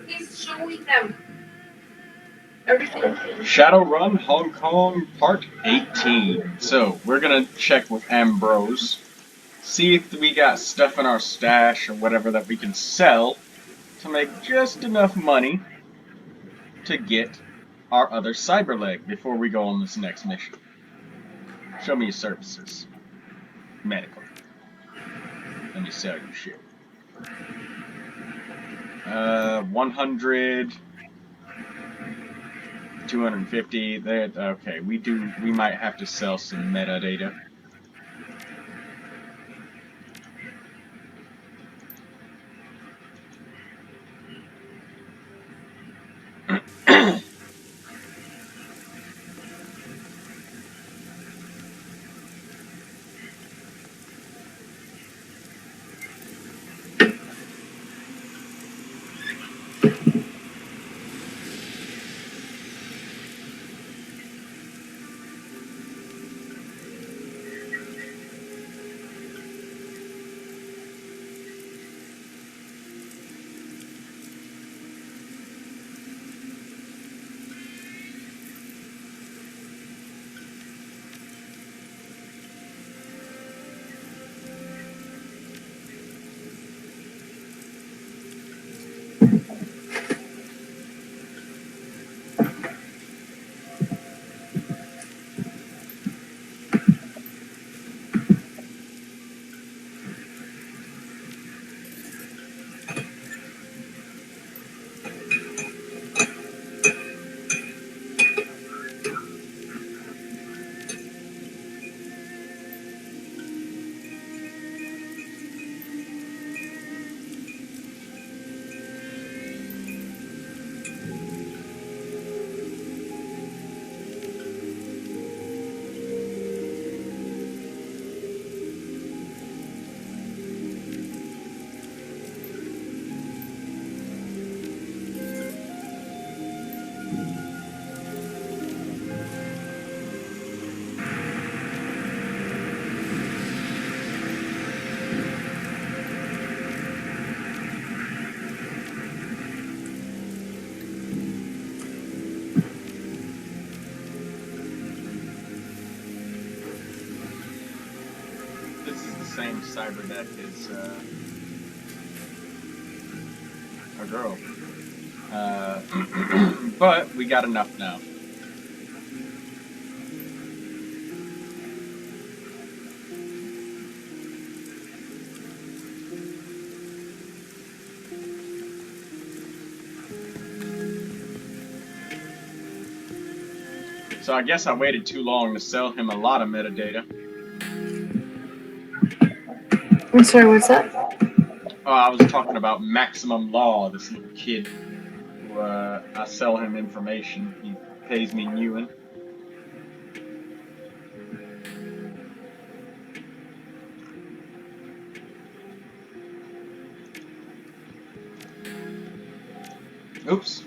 He's showing them everything. Shadowrun Hong Kong Part 18. So, we're gonna check with Ambrose, see if we got stuff in our stash or whatever that we can sell to make just enough money to get our other cyber leg before we go on this next mission. Show me your services. Medical. Let me sell you shit. 100, 250. Okay, we might have to sell some metadata. This is the same cyber deck as our girl. But we got enough now. So I guess I waited too long to sell him a lot of metadata. I'm sorry, what's that? I was talking about Maximum Law, this little kid who I sell him information. He pays me Newen. Oops.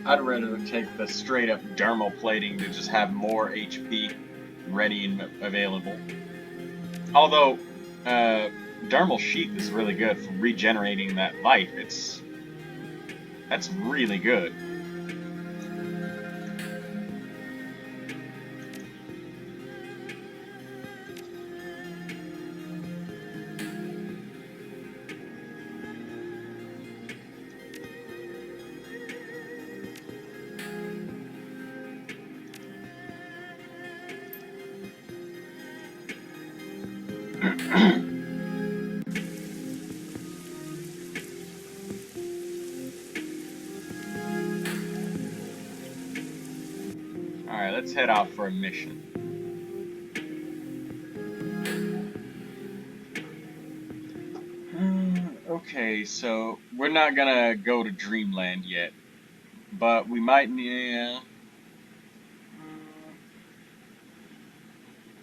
I'd rather take the straight up dermal plating to just have more HP ready and available. Although, dermal sheath is really good for regenerating that life. That's really good. Alright, let's head out for a mission. Okay, so we're not gonna go to Dreamland yet, but we might need.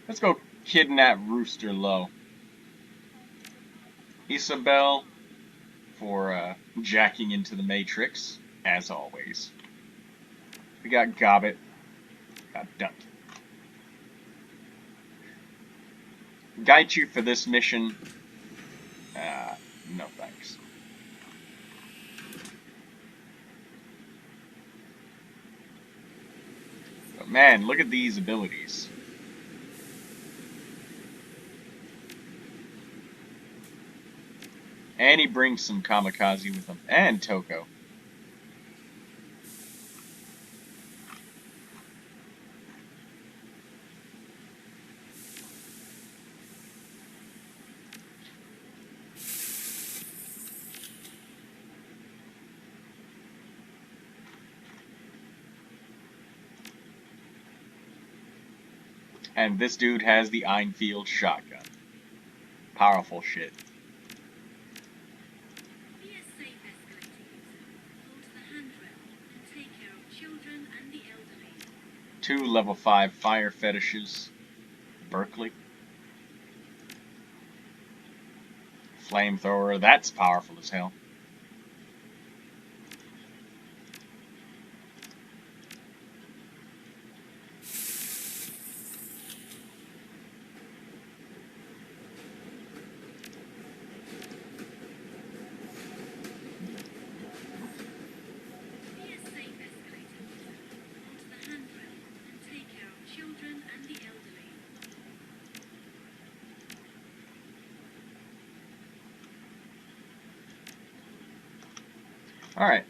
Let's go kidnap Rooster Low. Isabel for jacking into the Matrix, as always. We got Gobbet. Got Duncan. Guide you for this mission. No thanks. But man, look at these abilities. And he brings some kamikaze with him. And Toko. And this dude has the Einfield shotgun. Powerful shit. Be a safe escalator user. Hold the handrail and take care of children and the elderly. 2 level 5 fire fetishes. Berkeley. Flamethrower, that's powerful as hell. Be a safe escalator user. Hold the handrail and take care of children and the elderly. Alright.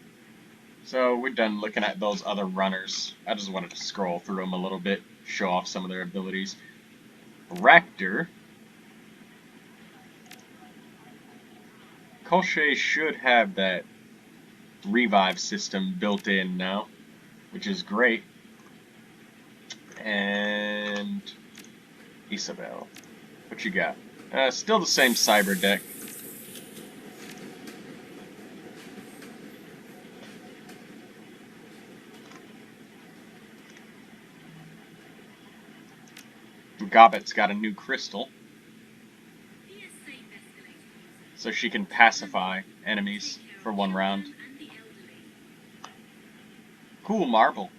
So we're done looking at those other runners. I just wanted to scroll through them a little bit, show off some of their abilities. Raptor. Colche should have that revive system built in now, which is great. And Isabel. What you got? Still the same cyber deck. Gobbet's got a new crystal, Be a safe escalator user. so she can pacify enemies Take care for of 1 round. children and the elderly. Cool marble.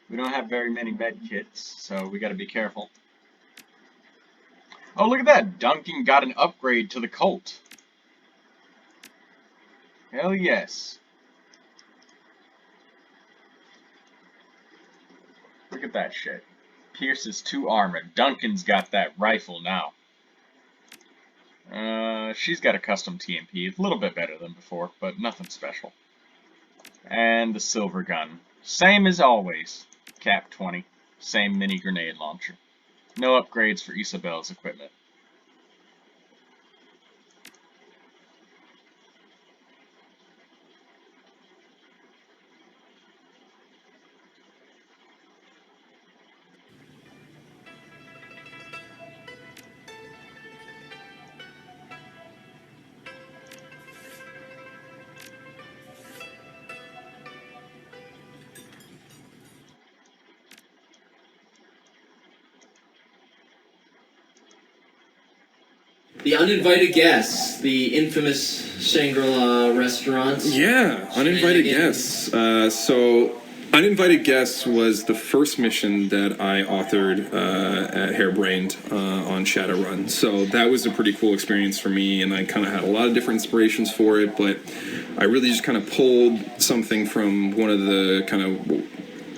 We don't have very many med kits, so we gotta be careful. Oh, look at that! Duncan got an upgrade to the Colt. Hell yes. Look at that shit. Pierces 2 armor. Duncan's got that rifle now. She's got a custom TMP. A little bit better than before, but nothing special. And the silver gun. Same as always. Cap 20. Same mini grenade launcher. No upgrades for Isabel's equipment. The Uninvited Guests, the infamous Shangri-La restaurant. Yeah, uninvited guests. So Uninvited Guests was the first mission that I authored at Hairbrained on Shadowrun. So that was a pretty cool experience for me, and I kind of had a lot of different inspirations for it, but I really just kind of pulled something from one of the kind of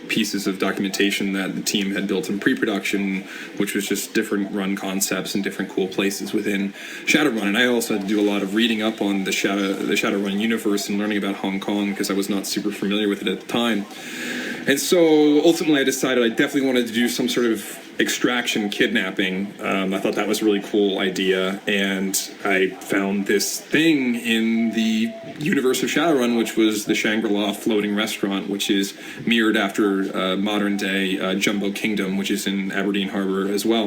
pieces of documentation that the team had built in pre-production, which was just different run concepts and different cool places within Shadowrun. And I also had to do a lot of reading up on the Shadowrun universe and learning about Hong Kong because I was not super familiar with it at the time. And so ultimately I decided I definitely wanted to do some sort of extraction kidnapping. I thought that was a really cool idea, and I found this thing in the universe of Shadowrun, which was the Shangri-La floating restaurant, which is mirrored after modern day Jumbo Kingdom, which is in Aberdeen Harbor as well,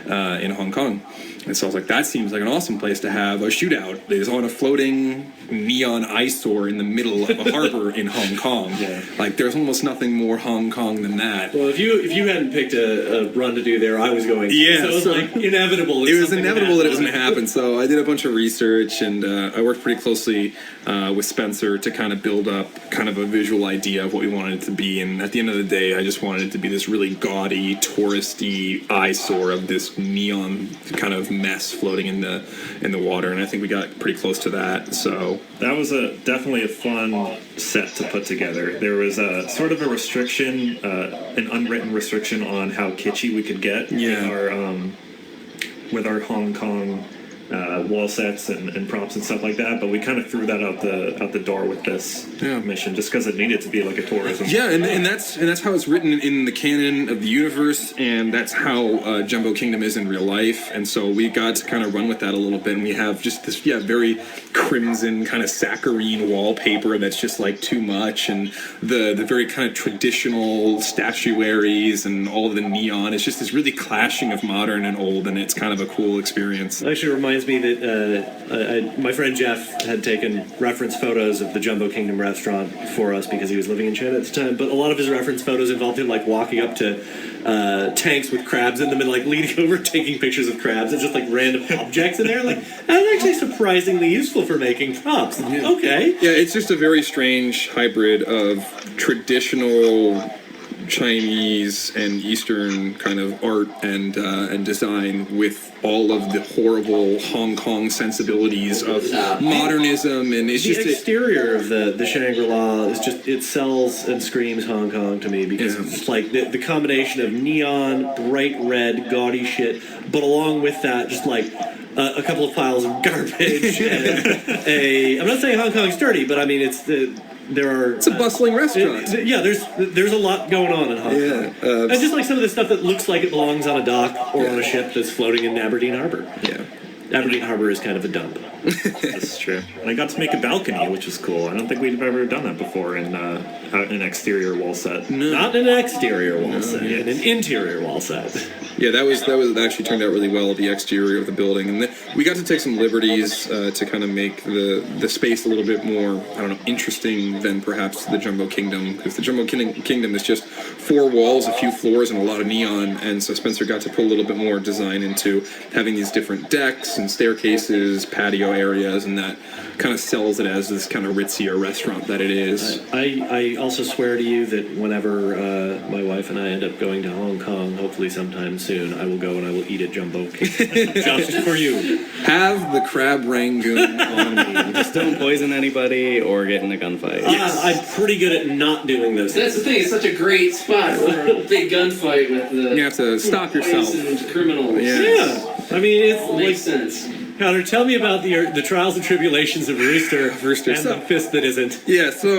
in Hong Kong. And so I was like, that seems like an awesome place to have a shootout. It's on a floating neon eyesore in the middle of a harbor in Hong Kong. Yeah. Like, there's almost nothing more Hong Kong than that. Well, if you hadn't picked a run to do there, I was going to. Yeah, So it was like inevitable. It was inevitable that it was going to happen. So I did a bunch of research, and I worked pretty closely with Spencer to kind of build up kind of a visual idea of what we wanted it to be. And at the end of the day, I just wanted it to be this really gaudy, touristy eyesore of this neon kind of mess floating in the water. And I think we got pretty close to that. So that was definitely a fun set to put together. There was a sort of a restriction, an unwritten restriction on how kitschy we could get with our Hong Kong wall sets and props and stuff like that, but we kind of threw that out the door with this mission just because it needed to be like a tourism. Yeah, and that's how it's written in the canon of the universe, and that's how Jumbo Kingdom is in real life. And so we got to kind of run with that a little bit, and we have just this very crimson kind of saccharine wallpaper that's just like too much, and the very kind of traditional statuaries and all of the neon. It's just this really clashing of modern and old, and it's kind of a cool experience. It actually reminds me that my friend Jeff had taken reference photos of the Jumbo Kingdom restaurant for us because he was living in China at the time, but a lot of his reference photos involved him like walking up to tanks with crabs in them and like leaning over taking pictures of crabs and just like random objects in there. Like, that's actually surprisingly useful for making props. Yeah. Okay. Yeah, it's just a very strange hybrid of traditional Chinese and Eastern kind of art and design with all of the horrible Hong Kong sensibilities of modernism, and it's the just exterior of the Shangri-La is just, it sells and screams Hong Kong to me because it's like the combination of neon, bright red, gaudy shit, but along with that, just like a couple of piles of garbage and I'm not saying Hong Kong's dirty, but I mean it's a bustling restaurant. There's a lot going on in Hong Kong. And just like some of the stuff that looks like it belongs on a dock or on a ship that's floating in Aberdeen Harbor. Yeah. Aberdeen Harbor is kind of a dump. That's true. And I got to make a balcony, which is cool. I don't think we've ever done that before in an exterior wall set. No. Not in an exterior wall set, in an interior wall set. Yeah, that was actually turned out really well, the exterior of the building, and we got to take some liberties to kind of make the space a little bit more, I don't know, interesting than perhaps the Jumbo Kingdom, because the Jumbo Kingdom is just 4 walls, a few floors, and a lot of neon, and so Spencer got to put a little bit more design into having these different decks and staircases, patio areas, and that kind of sells it as this kind of ritzier restaurant that it is. I also swear to you that whenever my wife and I end up going to Hong Kong, hopefully sometime soon, I will go and I will eat at Jumbo Kingdom. Just for you. Have the crab rangoon on me. Just don't poison anybody or get in a gunfight. I'm pretty good at not doing those things. That's the thing. It's such a great spot for a big gunfight with the. You have to stop yourself. Poisoned criminals. Yeah. I mean, it's Makes sense. Connor, tell me about the trials and tribulations of Rooster and the fist that isn't. Yeah, so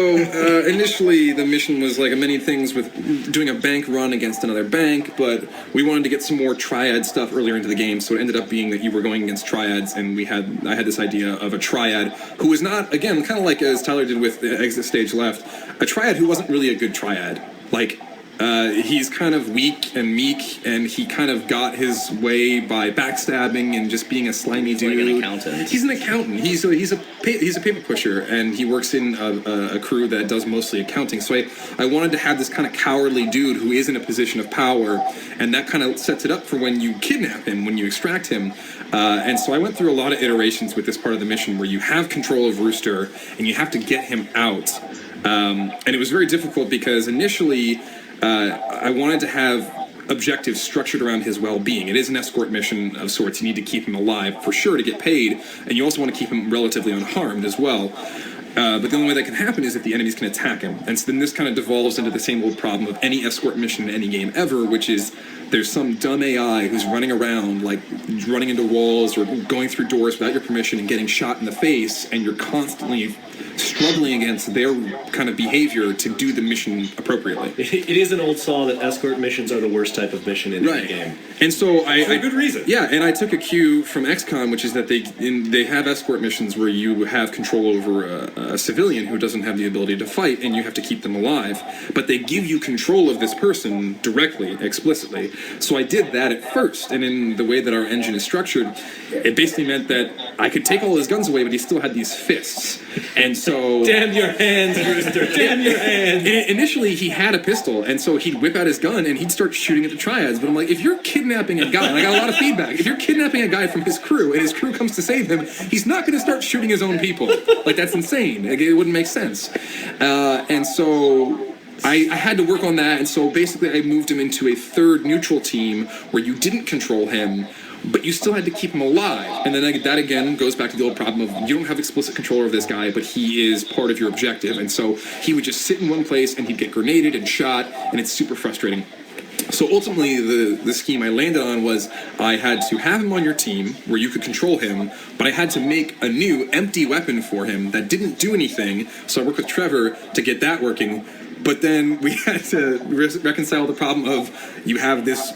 initially the mission was like many things with doing a bank run against another bank, but we wanted to get some more triad stuff earlier into the game, so it ended up being that you were going against triads, and I had this idea of a triad who was not, again, kind of like as Tyler did with the Exit Stage Left, a triad who wasn't really a good triad. Like, he's kind of weak and meek, and he kind of got his way by backstabbing and just being a slimy dude. Like an accountant. He's an accountant. He's a paper pusher, and he works in a crew that does mostly accounting. So I wanted to have this kind of cowardly dude who is in a position of power, and that kind of sets it up for when you kidnap him, when you extract him. And so I went through a lot of iterations with this part of the mission where you have control of Rooster, and you have to get him out. And it was very difficult because initially I wanted to have objectives structured around his well-being. It is an escort mission of sorts. You need to keep him alive for sure to get paid, and you also want to keep him relatively unharmed as well. But the only way that can happen is if the enemies can attack him. And so then this kind of devolves into the same old problem of any escort mission in any game ever, which is there's some dumb AI who's running around, like running into walls or going through doors without your permission and getting shot in the face, and you're constantly struggling against their kind of behavior to do the mission appropriately. It is an old saw that escort missions are the worst type of mission in any game. And so For a good reason. Yeah, and I took a cue from XCOM, which is that they have escort missions where you have control over a civilian who doesn't have the ability to fight, and you have to keep them alive. But they give you control of this person directly, explicitly. So I did that at first, and in the way that our engine is structured, it basically meant that I could take all his guns away, but he still had these fists. And so... Damn your hands, Rooster! Damn your hands! Initially, he had a pistol, and so he'd whip out his gun, and he'd start shooting at the triads. But I'm like, if you're kidnapping a guy, and I got a lot of feedback, if you're kidnapping a guy from his crew, and his crew comes to save him, he's not going to start shooting his own people. Like, that's insane. Like, it wouldn't make sense. And so... I had to work on that, and so basically I moved him into a third neutral team where you didn't control him, but you still had to keep him alive. And then that again goes back to the old problem of you don't have explicit control over this guy, but he is part of your objective. And so he would just sit in one place and he'd get grenaded and shot, and it's super frustrating. So ultimately, the scheme I landed on was I had to have him on your team where you could control him, but I had to make a new empty weapon for him that didn't do anything. So I worked with Trevor to get that working. But then we had to reconcile the problem of you have this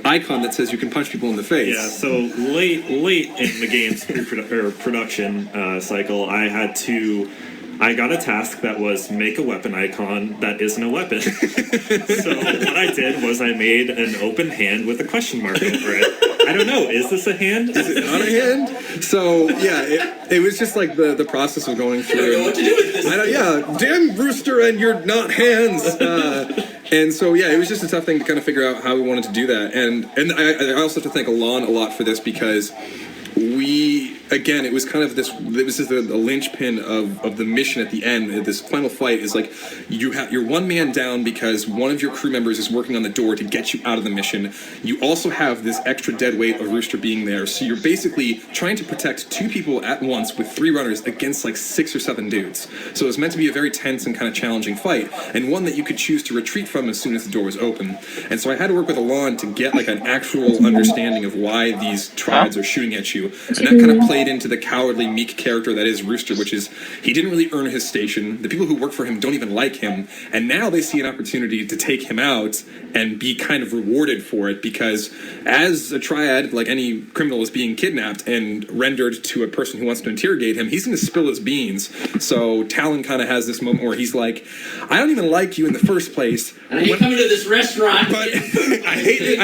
icon that says you can punch people in the face. Yeah, so late in the game's production cycle, I got a task that was make a weapon icon that isn't a weapon. So what I did was I made an open hand with a question mark over it. I don't know, is this a hand? Is it not a hand? So yeah, it was just like the process of going through. I don't know what to do with this. Yeah, damn Rooster and your not hands. And so yeah, it was just a tough thing to kind of figure out how we wanted to do that. And I also have to thank Alon a lot for this because again, it was kind of this. This is the linchpin of the mission at the end. This final fight is like you're one man down because one of your crew members is working on the door to get you out of the mission. You also have this extra dead weight of Rooster being there, so you're basically trying to protect two people at once with three runners against like 6 or 7 dudes. So it was meant to be a very tense and kind of challenging fight, and one that you could choose to retreat from as soon as the door was open. And so I had to work with Alon to get like an actual understanding of why these triads are shooting at you, and that kind of played into the cowardly, meek character that is Rooster, which is he didn't really earn his station. The people who work for him don't even like him, and now they see an opportunity to take him out and be kind of rewarded for it because as a triad, like any criminal is being kidnapped and rendered to a person who wants to interrogate him, he's going to spill his beans. So Talon kind of has this moment where he's like, I don't even like you in the first place. And you come to this restaurant. But I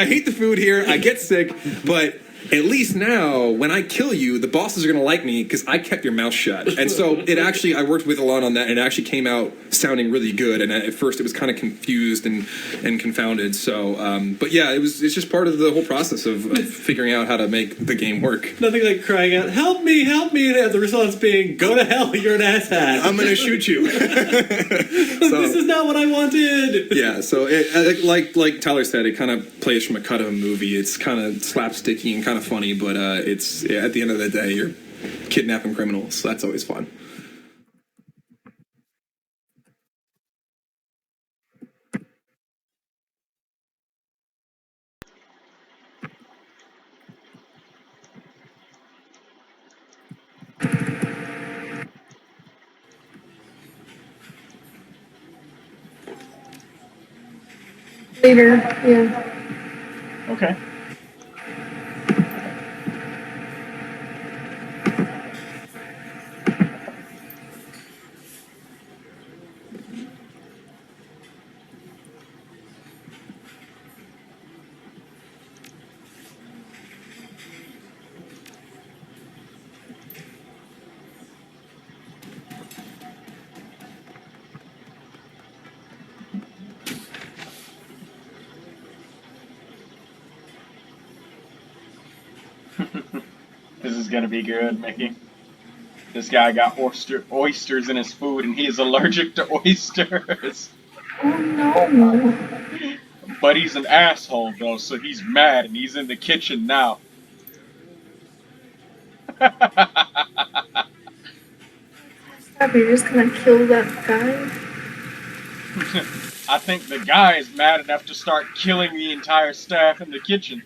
hate the food here. I get sick, but at least now, when I kill you, the bosses are going to like me because I kept your mouth shut. And so I worked with Alon on that, and it actually came out sounding really good. And at first, it was kind of confused and confounded. So, but yeah, it's just part of the whole process of figuring out how to make the game work. Nothing like crying out, help me, and the response being, go to hell, you're an asshat. I'm going to shoot you. This is not what I wanted. Yeah, so like Tyler said, it kind of plays from a cut of a movie. It's kind of slapsticky and kind of funny, but it's at the end of the day, you're kidnapping criminals. So that's always fun. Later, yeah. Okay. This is gonna be good, Mickey. This guy got oysters in his food, and he is allergic to oysters. Oh no. But he's an asshole though, so he's mad, and he's in the kitchen now. Stop, you're just gonna kill that guy? I think the guy is mad enough to start killing the entire staff in the kitchen.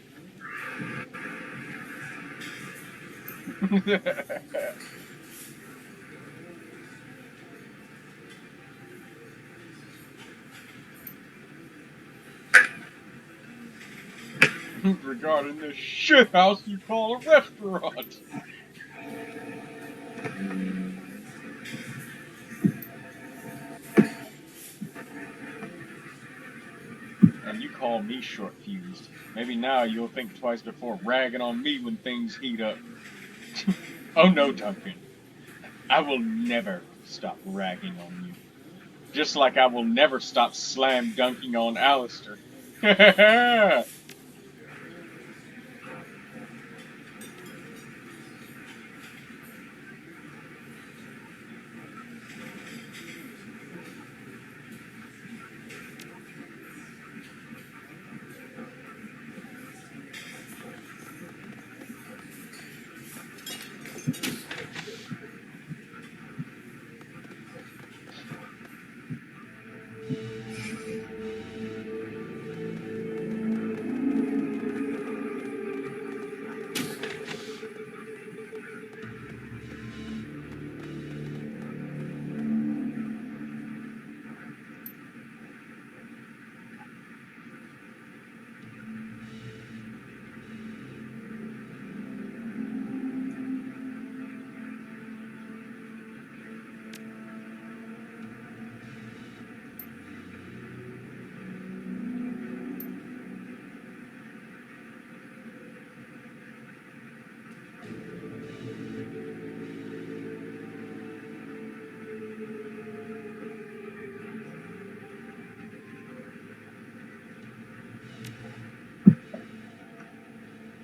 Regarding this shithouse you call a restaurant. And you call me short-fused. Maybe now you'll think twice before ragging on me when things heat up. Oh no, Duncan. I will never stop ragging on you. Just like I will never stop slam dunking on Alistair.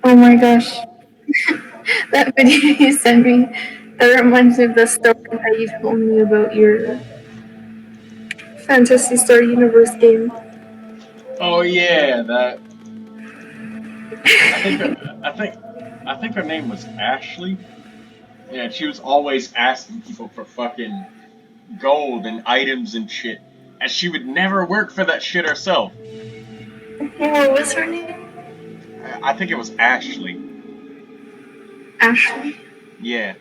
Oh my gosh. That video you sent me, that reminds me of the story that you told me about your Fantasy Star Universe game. Oh yeah, that. I think her, I think I think her name was Ashley. Yeah, she was always asking people for fucking gold and items and shit, and she would never work for that shit herself. Yeah, what was her name? I think it was Ashley. Ashley. Yeah.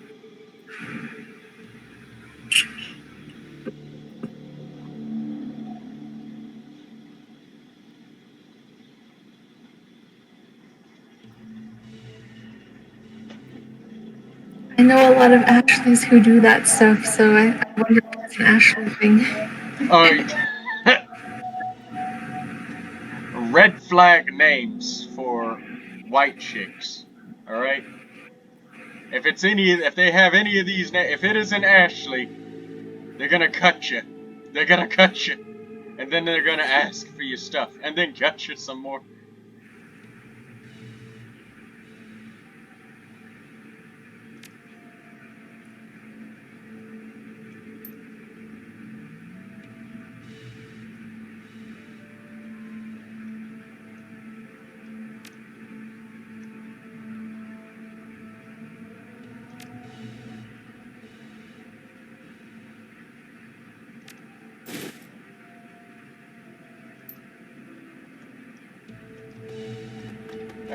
I know a lot of Ashleys who do that stuff, so I wonder if it's an Ashley thing. Oh, red flag names for white chicks. All right. If they have any of these, if it isn't Ashley, they're gonna cut you. They're gonna cut you, and then they're gonna ask for your stuff, and then cut you some more.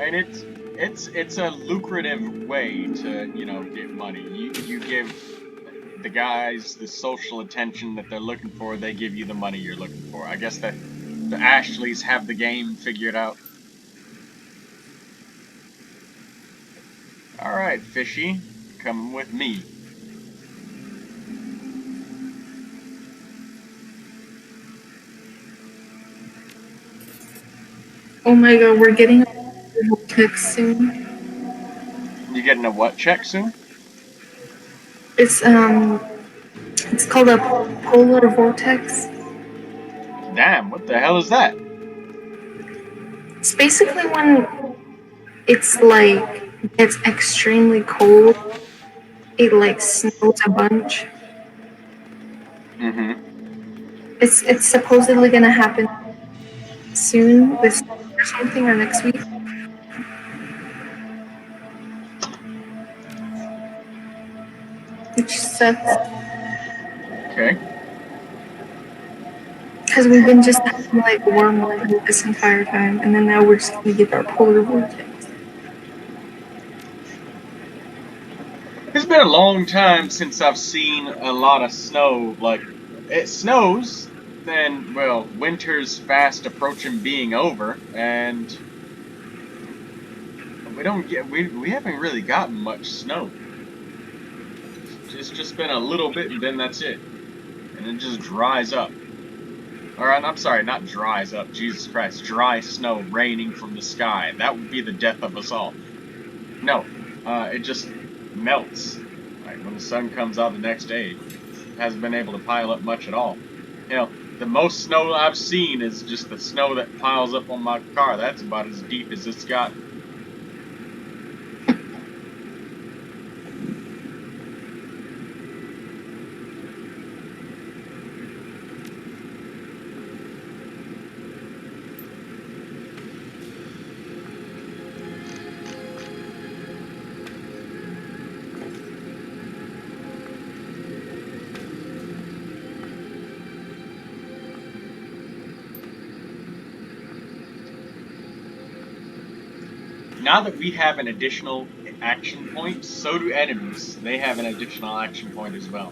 And it's a lucrative way to get money. You give the guys the social attention that they're looking for. They give you the money you're looking for. I guess that the Ashleys have the game figured out. All right, fishy, come with me. Oh my god, we're getting a vortex soon. You getting a what check soon? It's called a polar vortex. Damn, what the hell is that? It's basically when it's like gets extremely cold it like snows a bunch. Mm-hmm. It's supposedly gonna happen soon, this or something, or next week. Which sucks Okay. because we've been just having like warm weather this entire time, and then now we're just gonna get our polar vortex. It's been a long time since I've seen a lot of snow. Like, it snows, then, well, winter's fast approaching being over, and we haven't really gotten much snow. It's just been a little bit, and then that's it. And it just dries up. Or, I'm sorry, not dries up, Jesus Christ. Dry snow raining from the sky. That would be the death of us all. No, it just melts. Like, when the sun comes out the next day, it hasn't been able to pile up much at all. You know, the most snow I've seen is just the snow that piles up on my car. That's about as deep as it's gotten. Now that we have an additional action point, so do enemies. They have an additional action point as well.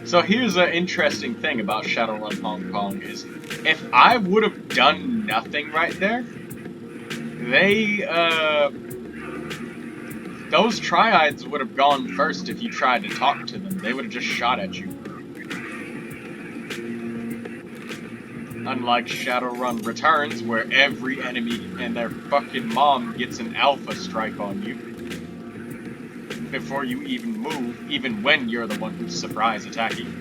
So here's an interesting thing about Shadowrun Hong Kong is, if I would have done nothing right there, those triads would have gone first if you tried to talk to them. They would have just shot at you. Unlike Shadowrun Returns, where every enemy and their fucking mom gets an alpha strike on you before you even move, even when you're the one who's surprise attacking.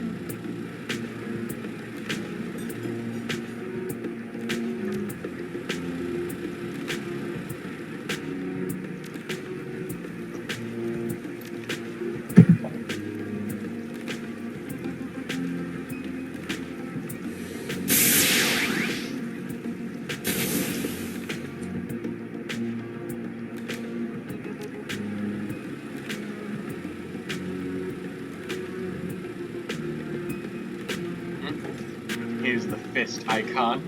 Here's the fist icon.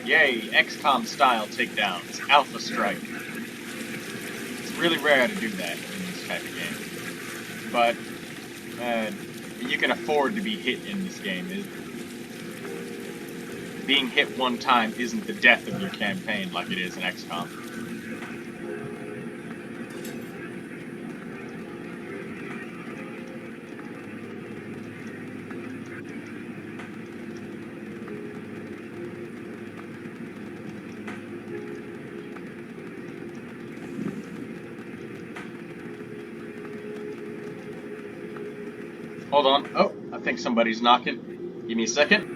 Yay, XCOM style takedowns. Alpha strike. It's really rare to do that in this type of game. But you can afford to be hit in this game. Being hit one time isn't the death of your campaign like it is in XCOM. Hold on. Oh, I think somebody's knocking. Give me a second.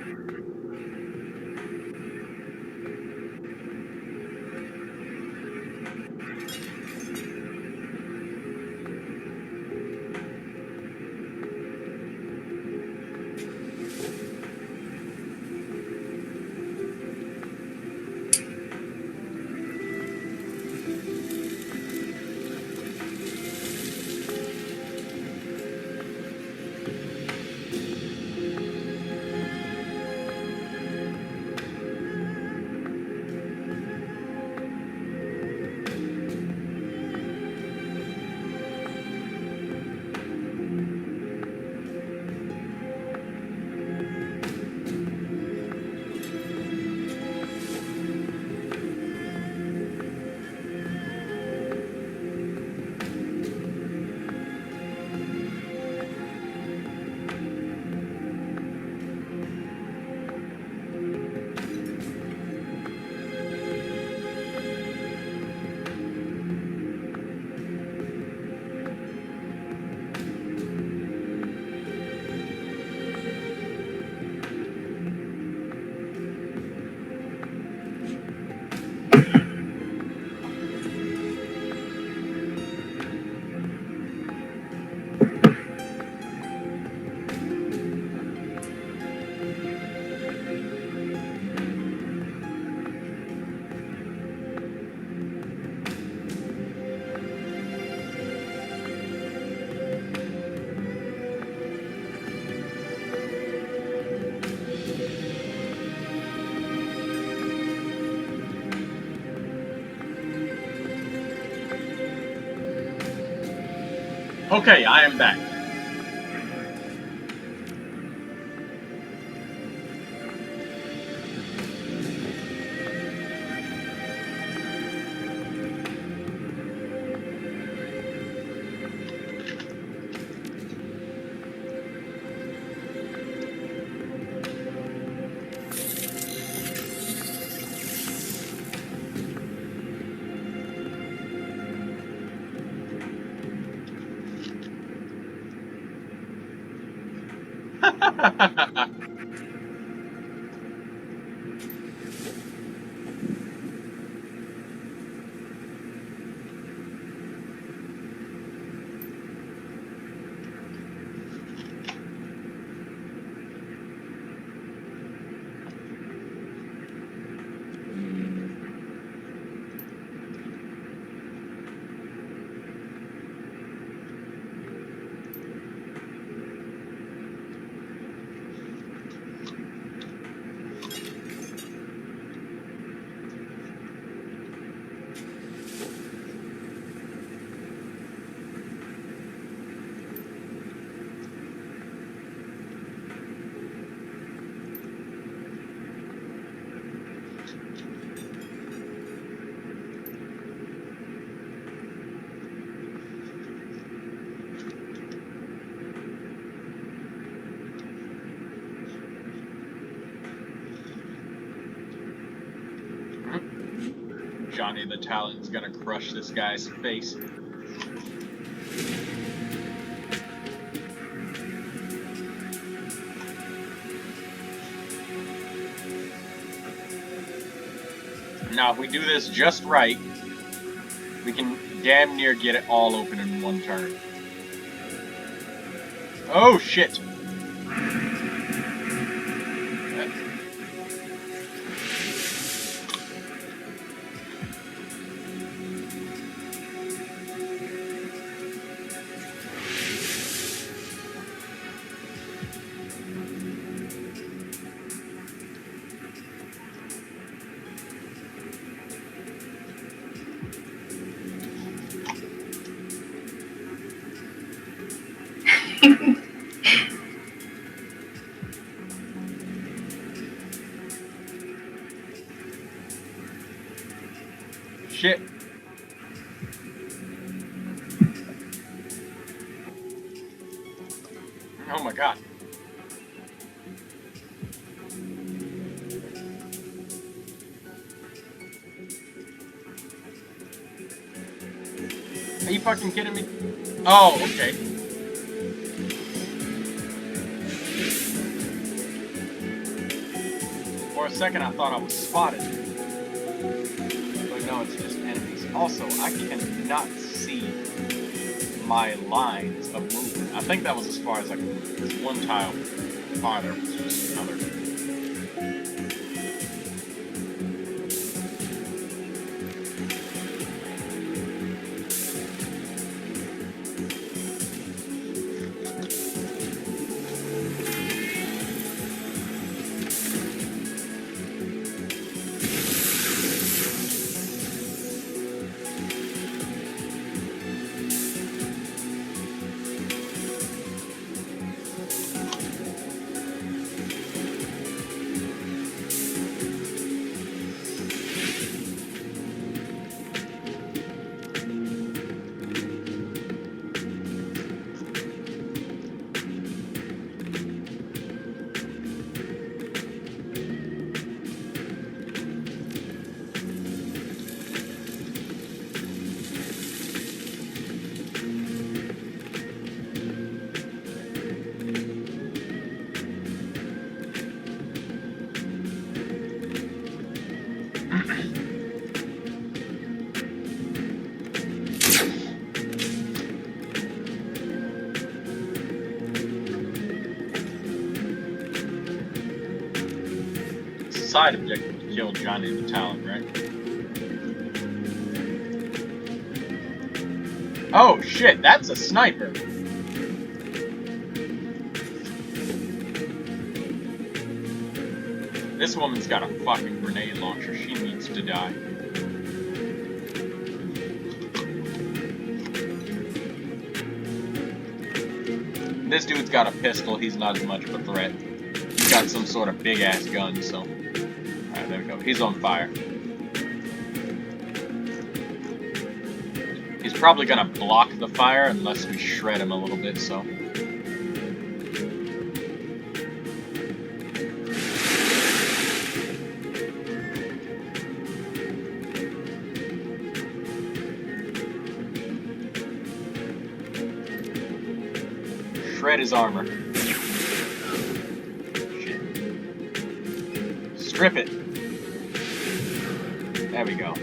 Okay, I am back. Johnny the Talon's gonna crush this guy's face. Now, if we do this just right, we can damn near get it all open in one turn. Oh, shit! Shit. Oh my god. Are you fucking kidding me? Oh, okay. For a second I thought I was spotted. But no, it's just enemies. Also, I cannot see my lines of movement. I think that was as far as I could move. There's one tile farther was just another. Side objective to kill Johnny the Talon, right? Oh shit, that's a sniper! This woman's got a fucking grenade launcher. She needs to die. This dude's got a pistol, he's not as much of a threat. He's got some sort of big-ass gun, so... Alright, there we go. He's on fire. He's probably gonna block the fire unless we shred him a little bit, so... Shred his armor. Shit. Strip it. There we go.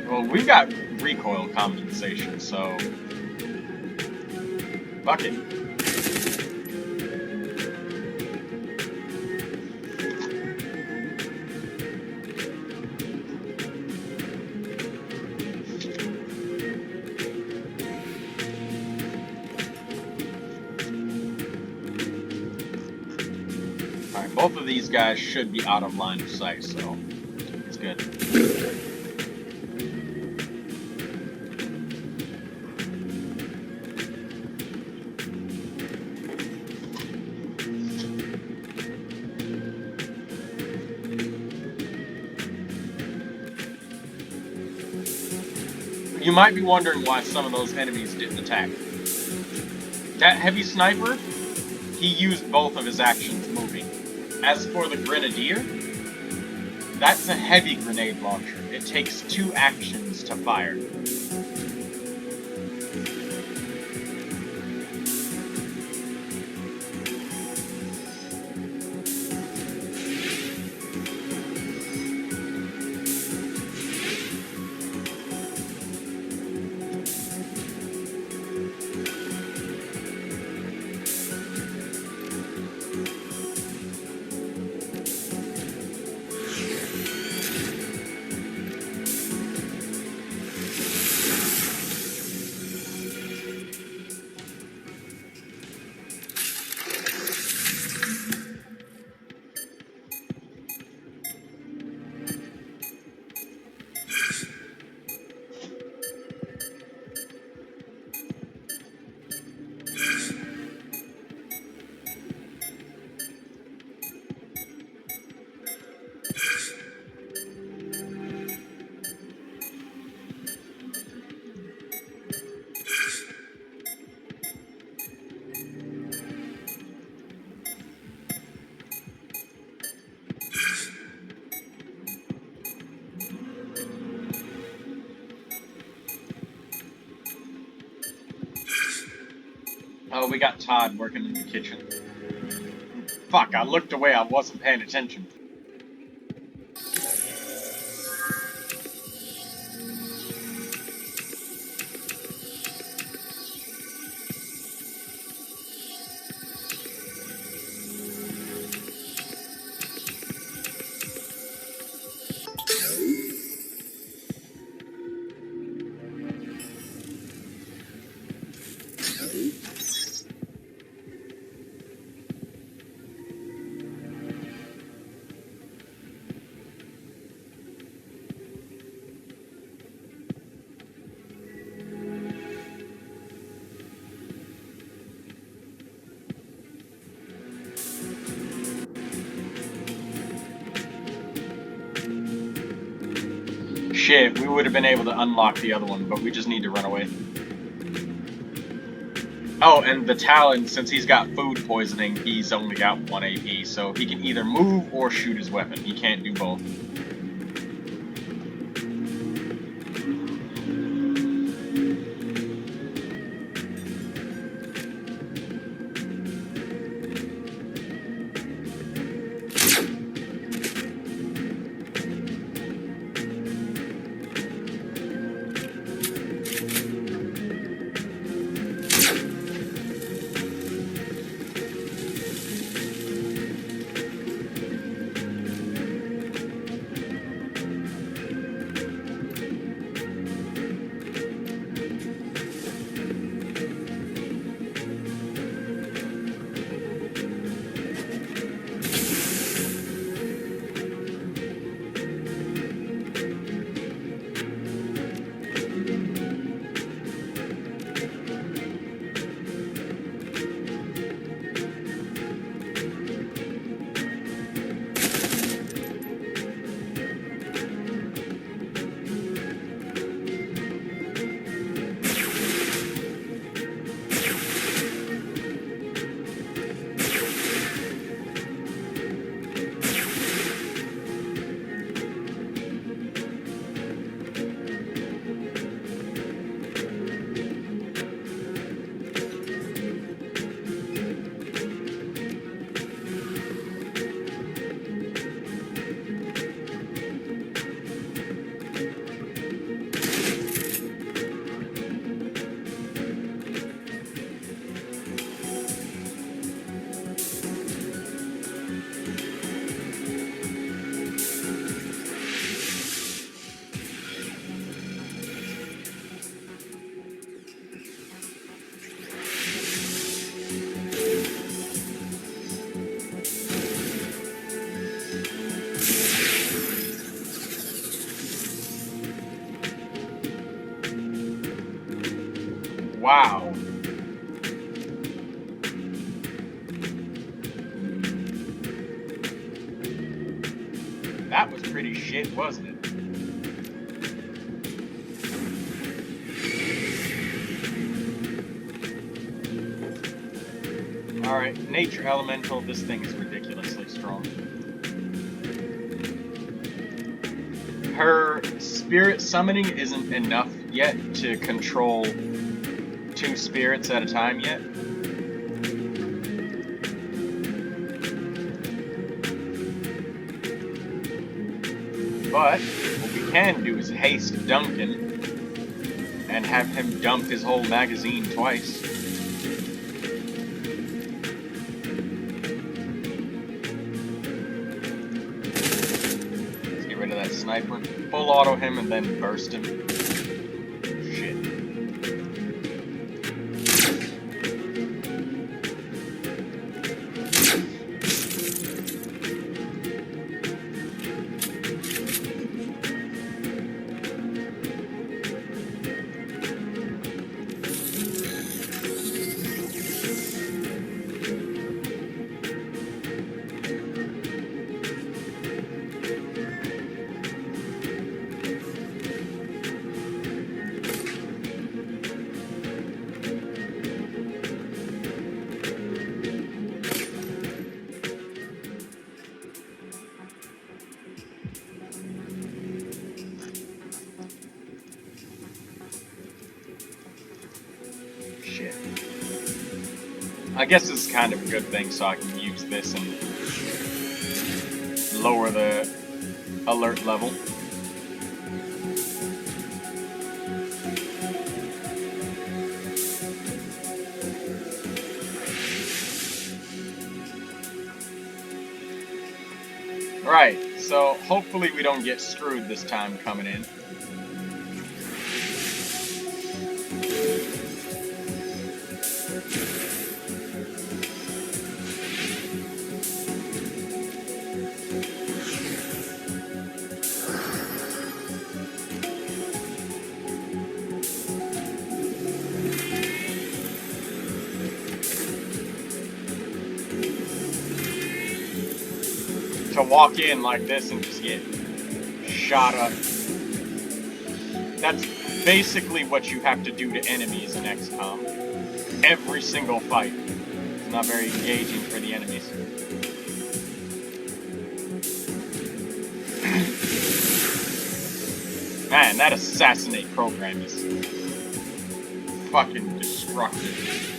Well, we've got recoil compensation, so... Fuck it. Alright, both of these guys should be out of line of sight, so... It's good. You might be wondering why some of those enemies didn't attack. That heavy sniper, he used both of his actions moving. As for the grenadier, that's a heavy grenade launcher. It takes 2 actions to fire. Oh, we got Todd working in the kitchen. Fuck, I looked away, I wasn't paying attention. Shit, we would have been able to unlock the other one, but we just need to run away. Oh, and the Talon, since he's got food poisoning, he's only got 1 AP, so he can either move or shoot his weapon. He can't do both. Wow. That was pretty shit, wasn't it? Alright, nature elemental, this thing is ridiculously strong. Her spirit summoning isn't enough yet to control 2 spirits at a time yet. But what we can do is haste Duncan and have him dump his whole magazine twice. Let's get rid of that sniper. Full auto him and then burst him. Shit. Shit. I guess this is kind of a good thing so I can use this and lower the alert level. Right, so hopefully we don't get screwed this time coming in. To walk in like this and just get shot up. That's basically what you have to do to enemies in XCOM. Every single fight. It's not very engaging for the enemies. Man, that assassinate program is fucking destructive.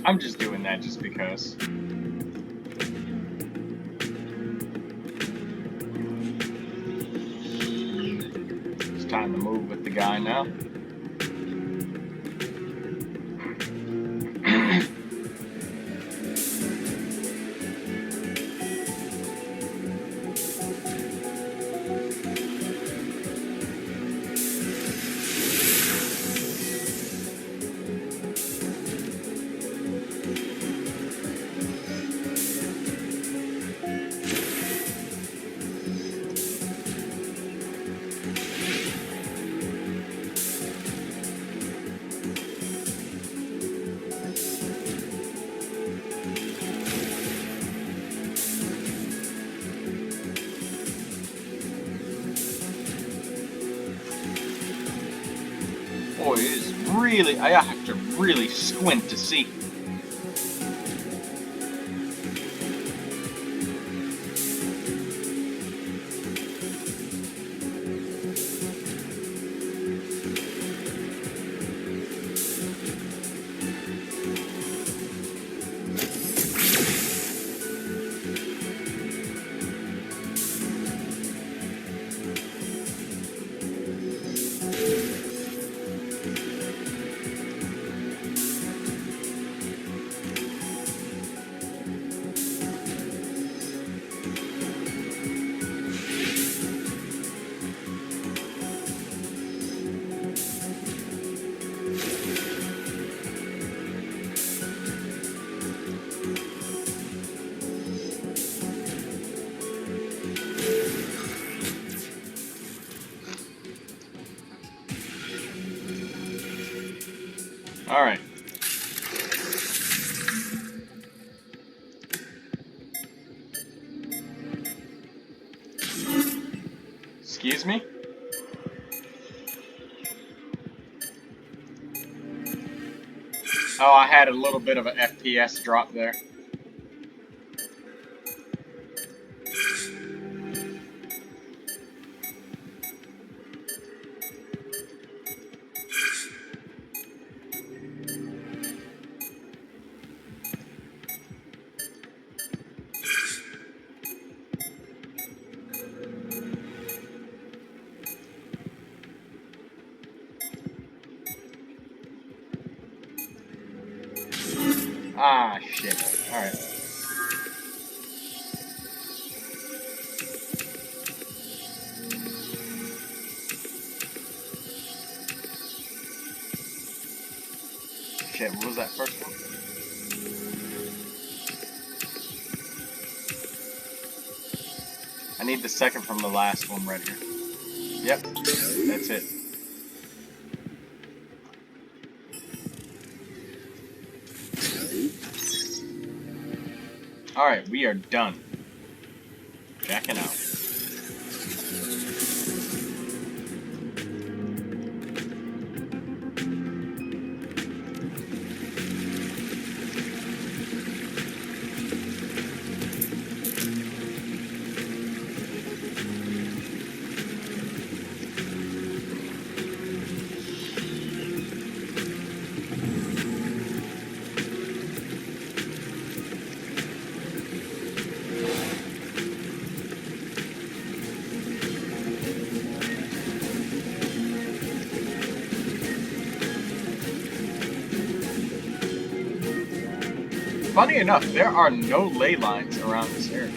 I'm just doing that just because. It's time to move with the guy now. I have to really squint to see. Alright. Excuse me? Oh, I had a little bit of an FPS drop there. Ah, shit. Alright. Shit, what was that first one? I need the second from the last one right here. Yep, that's it. Alright, we are done. Jacking out. Funny enough, there are no ley lines around this area.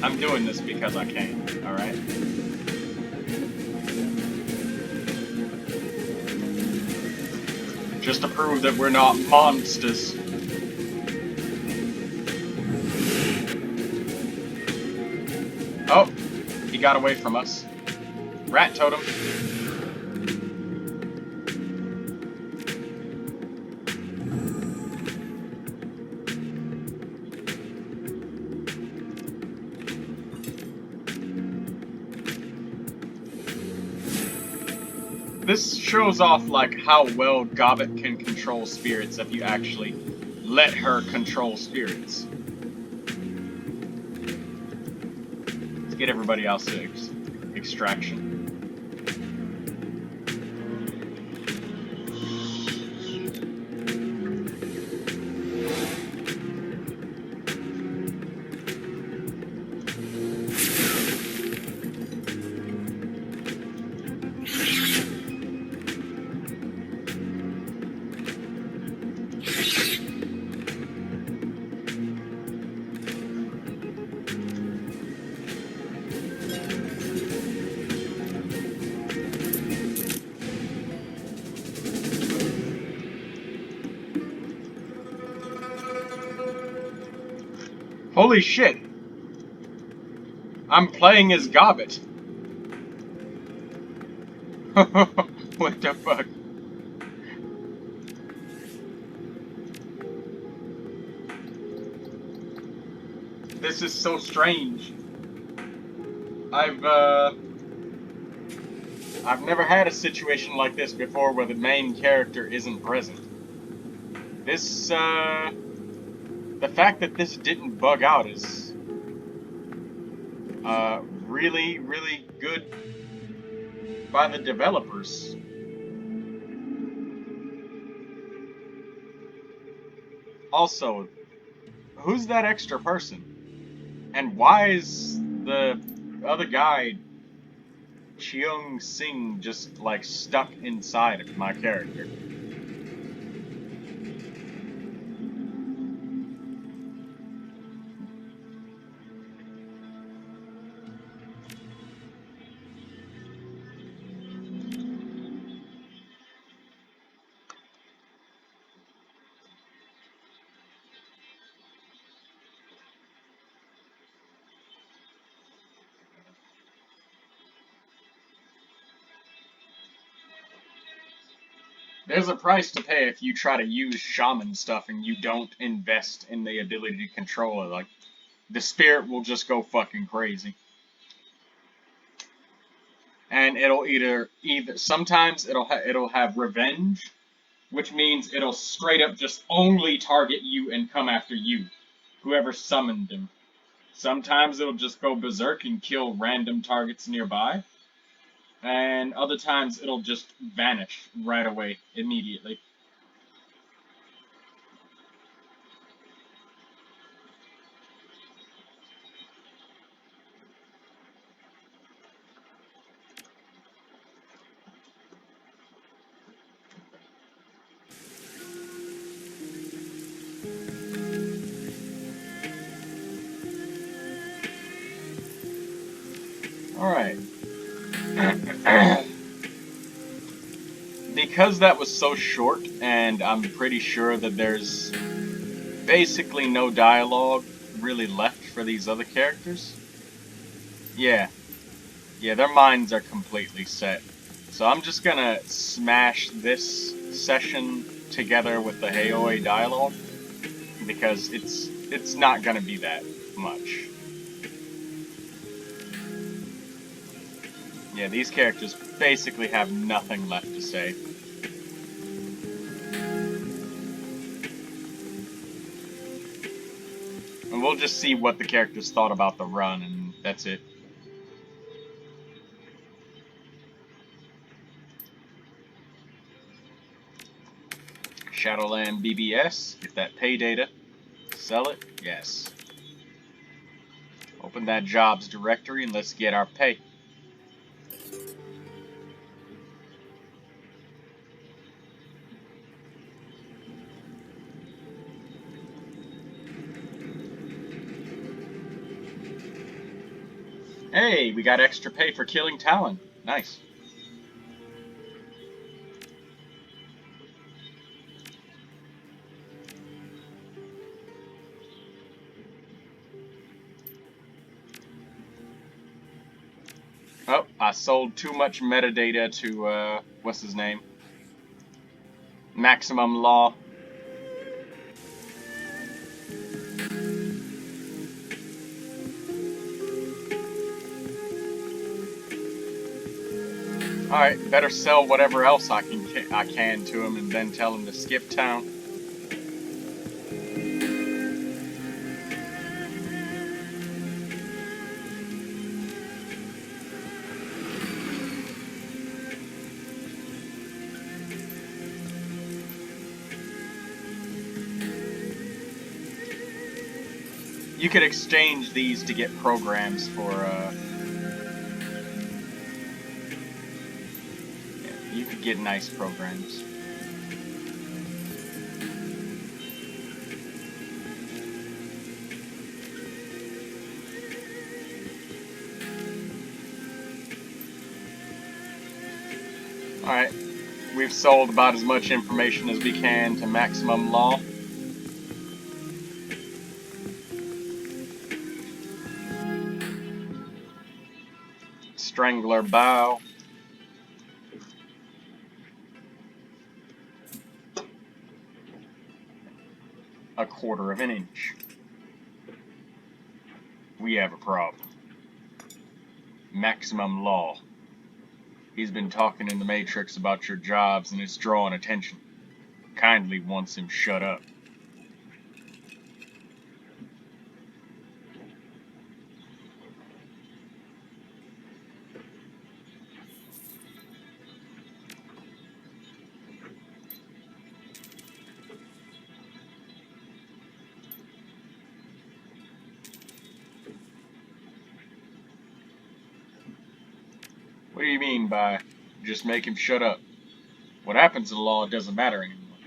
I'm doing this because I can, alright? Just to prove that we're not monsters. Oh, he got away from us. Rat totem. This shows off, like, how well Gobbet can control spirits if you actually let her control spirits. Let's get everybody else to extraction. Holy shit! I'm playing as Gobbet. What the fuck? This is so strange. I've never had a situation like this before where the main character isn't present. This, the fact that this didn't bug out is, really, really good by the developers. Also, who's that extra person? And why is the other guy, Cheung Sing, just, like, stuck inside of my character? There's a price to pay if you try to use shaman stuff and you don't invest in the ability to control it. Like, the spirit will just go fucking crazy. And it'll either sometimes it'll have revenge, which means it'll straight up just only target you and come after you, whoever summoned him. Sometimes it'll just go berserk and kill random targets nearby, and other times it'll just vanish right away, immediately. Alright. Because that was so short, and I'm pretty sure that there's basically no dialogue really left for these other characters. Yeah, their minds are completely set. So I'm just gonna smash this session together with the Heoi dialogue, because it's not gonna be that much. Yeah, these characters basically have nothing left to say. And we'll just see what the characters thought about the run, and that's it. Shadowland BBS, get that pay data, sell it, yes. Open that jobs directory and let's get our pay. Hey, we got extra pay for killing Talon. Nice. Oh, I sold too much metadata to, what's his name? Maximum Law. Alright, better sell whatever else I can to him and then tell him to skip town. You could exchange these to get programs for, yeah, you could get nice programs. Alright, we've sold about as much information as we can to Maximum Law. Strangler Bow. A quarter of an inch. We have a problem. Maximum Law. He's been talking in the Matrix about your jobs and it's drawing attention. Kindly wants him shut up. What do you mean by just make him shut up? What happens to the law doesn't matter anymore.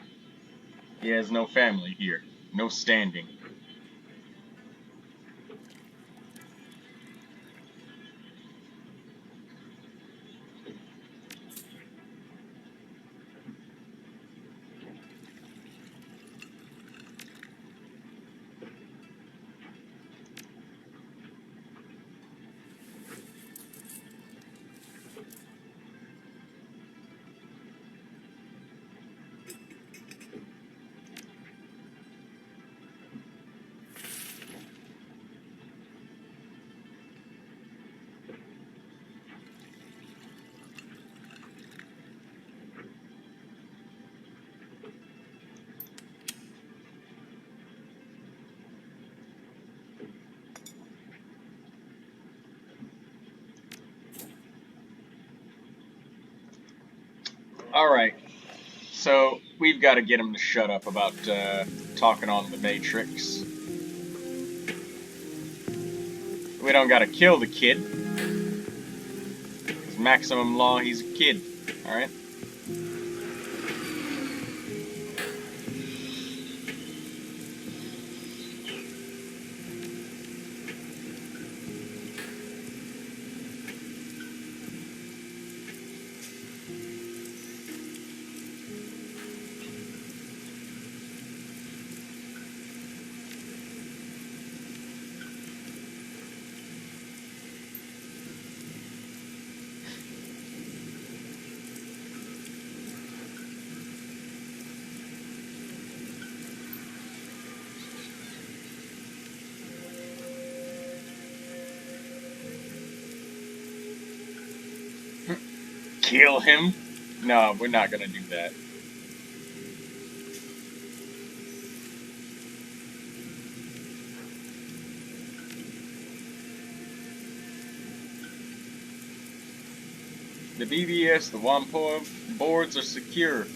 He has no family here, no standing. Alright, so we've got to get him to shut up about talking on the Matrix. We don't gotta kill the kid. Because Maximum Law, he's a kid. Alright? Kill him? No, we're not gonna do that. The BBS, the Wampo boards are secure.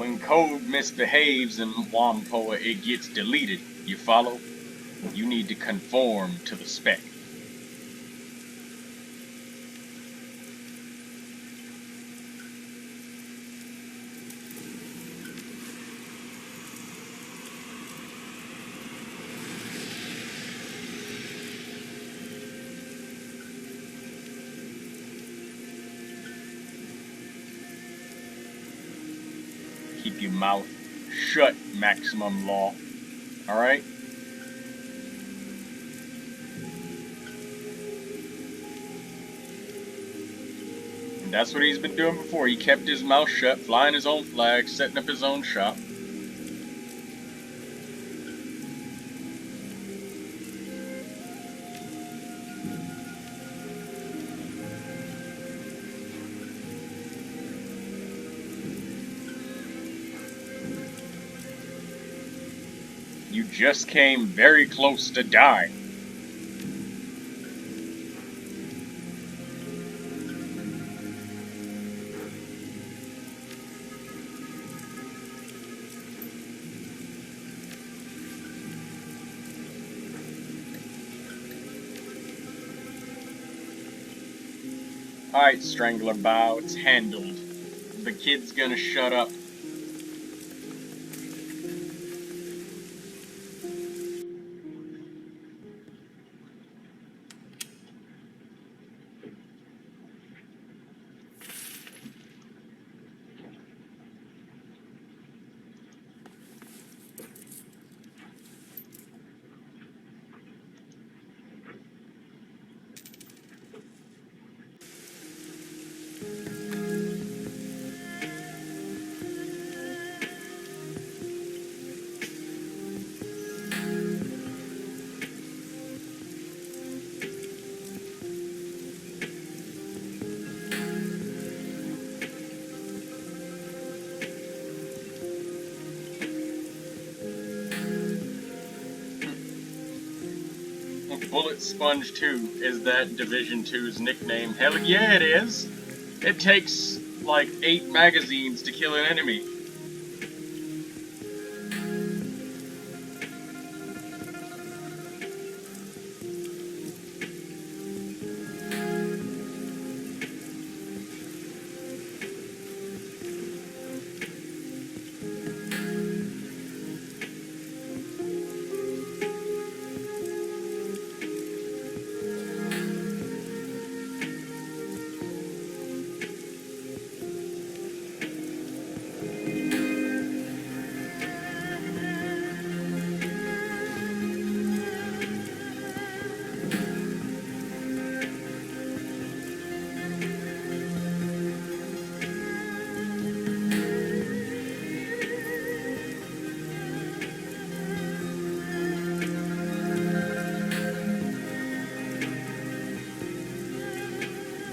When code misbehaves in Wampoa, it gets deleted. You follow? You need to conform to the spec. Keep your mouth shut, maximum law. Alright? And that's what he's been doing before. He kept his mouth shut, flying his own flag, setting up his own shop. You just came very close to dying. Alright, Strangler Bow, it's handled. The kid's gonna shut up. Bullet Sponge 2, is that Division 2's nickname? Hell yeah, it is! It takes, like, 8 magazines to kill an enemy.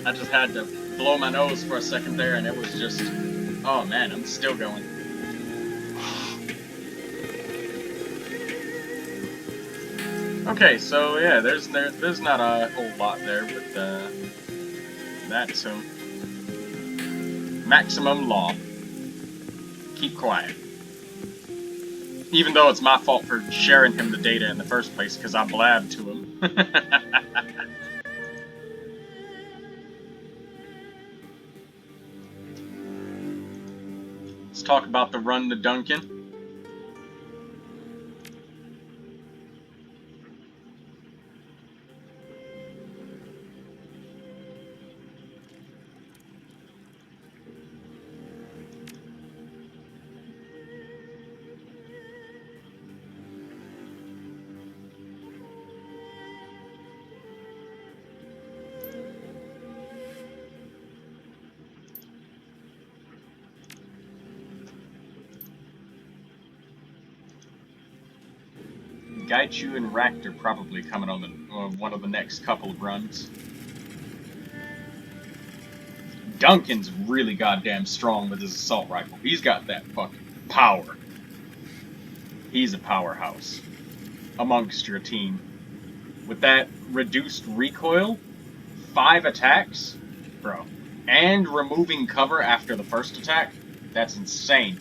I just had to blow my nose for a second there, and it was just, oh man, I'm still going. Okay, so yeah, there's not a whole lot there with that, so maximum law. Keep quiet. Even though it's my fault for sharing him the data in the first place, because I blabbed to him. Let's talk about the run to Duncan. Gaichu and Raktor probably coming on the one of the next couple of runs. Duncan's really goddamn strong with his assault rifle. He's got that fucking power. He's a powerhouse amongst your team. With that reduced recoil, 5 attacks, bro, and removing cover after the first attack, that's insane.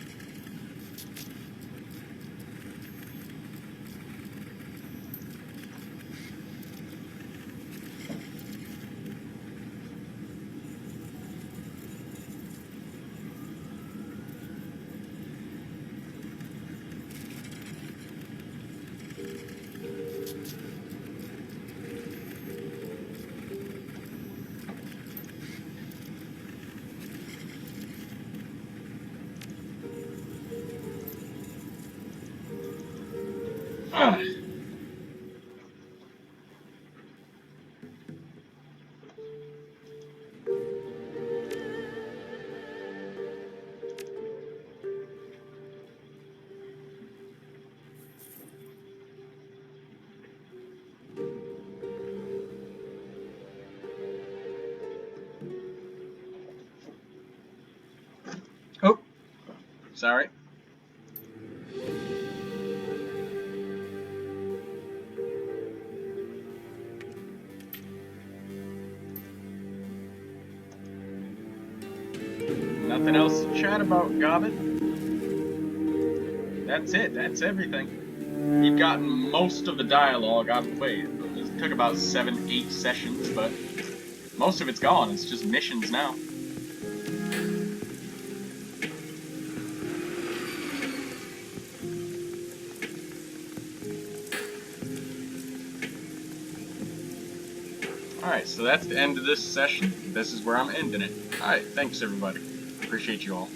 Oh, sorry. Nothing else to chat about, Gobbit. That's it. That's everything. We've gotten most of the dialogue out of the way. It took about 7, 8 sessions, but most of it's gone. It's just missions now. Alright, so that's the end of this session. This is where I'm ending it. Alright, thanks everybody. Appreciate you all.